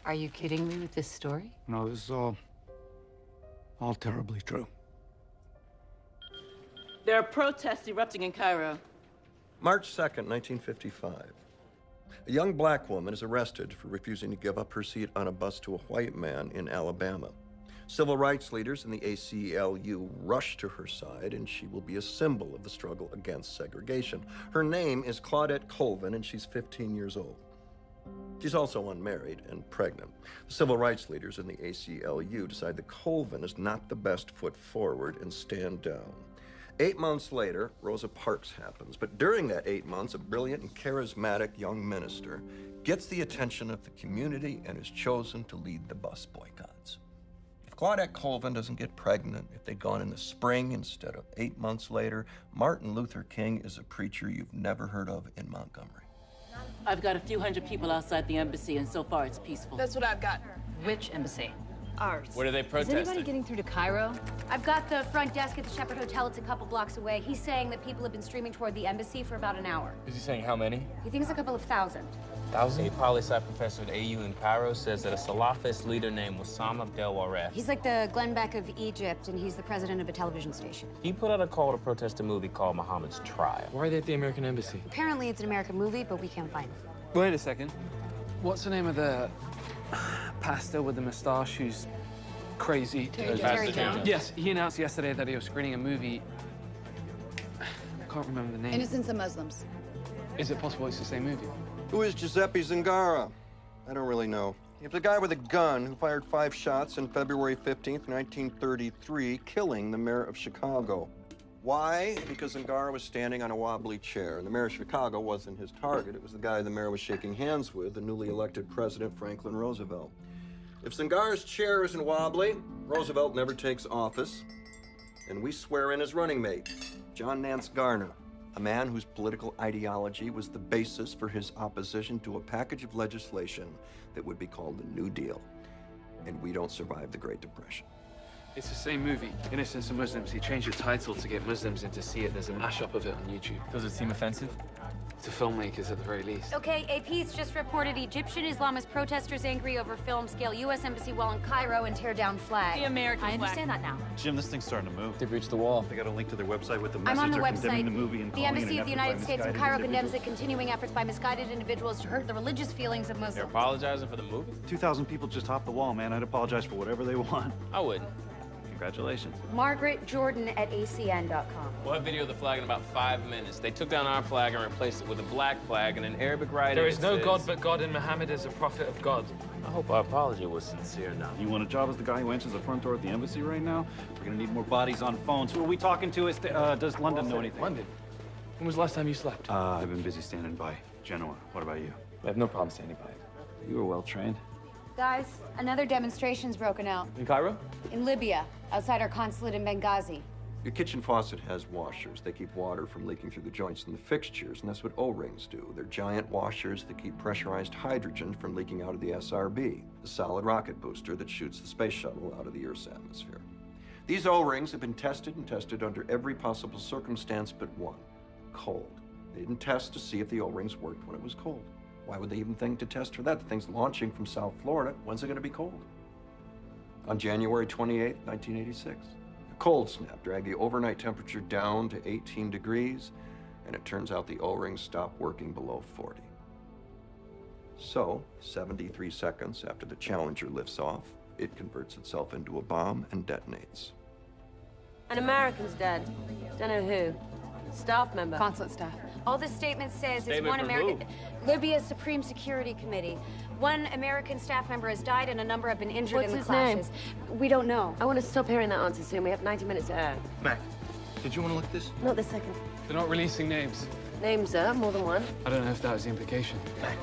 Are you kidding me with this story? No, this is all terribly true. There are protests erupting in Cairo. March 2nd, 1955. A young black woman is arrested for refusing to give up her seat on a bus to a white man in Alabama. Civil rights leaders in the ACLU rush to her side, and she will be a symbol of the struggle against segregation. Her name is Claudette Colvin, and she's 15 years old. She's also unmarried and pregnant. The civil rights leaders in the ACLU decide that Colvin is not the best foot forward and stand down. 8 months later, Rosa Parks happens. But during that 8 months, a brilliant and charismatic young minister gets the attention of the community and is chosen to lead the bus boycotts. If Claudette Colvin doesn't get pregnant, if they'd gone in the spring instead of 8 months later, Martin Luther King is a preacher you've never heard of in Montgomery. I've got a few hundred people outside the embassy, and so far it's peaceful. That's what I've got. Which embassy? Ours. What are they protesting? Is anybody getting through to Cairo? I've got the front desk at the Shepherd Hotel. It's a couple blocks away. He's saying that people have been streaming toward the embassy for about an hour. Is he saying how many? He thinks a couple of thousand. A poli-sci professor at AU in Cairo says that a Salafist leader named Wissam Abdel Waref. He's like the Glenn Beck of Egypt, and he's the president of a television station. He put out a call to protest a movie called Muhammad's Trial. Why are they at the American Embassy? Apparently it's an American movie, but we can't find it. Wait a second. What's the name of the pastor with the moustache who's crazy? Terry Jones? Yes, he announced yesterday that he was screening a movie. I can't remember the name. Innocents of Muslims. Is it possible it's the same movie? Who is Giuseppe Zingara? I don't really know. He was a guy with a gun who fired 5 shots on February 15th, 1933, killing the mayor of Chicago. Why? Because Zingara was standing on a wobbly chair, and the mayor of Chicago wasn't his target. It was the guy the mayor was shaking hands with, the newly elected President Franklin Roosevelt. If Zingara's chair isn't wobbly, Roosevelt never takes office, and we swear in his running mate, John Nance Garner, a man whose political ideology was the basis for his opposition to a package of legislation that would be called the New Deal. And we don't survive the Great Depression. It's the same movie, Innocents of Muslims. He changed the title to get Muslims in to see it. There's a mashup of it on YouTube. Does it seem offensive? To filmmakers, at the very least. Okay, AP's just reported Egyptian Islamist protesters angry over film scale U.S. embassy wall in Cairo and tear down flag. The American flag. I understand that now. Jim, this thing's starting to move. They breached the wall. They got a link to their website with the I'm message on the they're website. condemning the movie and The calling it Embassy an of the effort by United States in misguided Cairo condemns individuals. the continuing efforts by misguided individuals to hurt the religious feelings of They're Muslims. apologizing for the movie? 2,000 people just hopped the wall, man. I'd apologize for whatever they want. I wouldn't. Congratulations. Margaret Jordan at acn.com. We'll have video of the flag in about 5 minutes. They took down our flag and replaced it with a black flag and an Arabic writing. There is no that God says, but God, and Muhammad is a prophet of God. I hope our apology was sincere now. You want a job as the guy who answers the front door at the embassy right now? We're gonna need more bodies on phones. Who are we talking to? Does London know anything? London? When was the last time you slept? I've been busy standing by Genoa. What about you? I have no problem standing by it. You were well trained. Guys, another demonstration's broken out. In Cairo? In Libya, outside our consulate in Benghazi. Your kitchen faucet has washers. They keep water from leaking through the joints in the fixtures, and that's what O-rings do. They're giant washers that keep pressurized hydrogen from leaking out of the SRB, the solid rocket booster that shoots the space shuttle out of the Earth's atmosphere. These O-rings have been tested and tested under every possible circumstance but one: cold. They didn't test to see if the O-rings worked when it was cold. Why would they even think to test for that? The thing's launching from South Florida. When's it going to be cold? On January 28, 1986. A cold snap dragged the overnight temperature down to 18 degrees, and it turns out the O-rings stopped working below 40. So, 73 seconds after the Challenger lifts off, it converts itself into a bomb and detonates. An American's dead. Don't know who. Staff member. Consulate staff. All this statement says is Statement one from American... Libya's Supreme Security Committee. One American staff member has died and a number have been injured What's in the his clashes. We don't know. I want to stop hearing that answer soon. We have 90 minutes to air. Mac, did you want to look at this? Not this second. They're not releasing names. Names, sir. More than one. I don't know if that was the implication. Mac,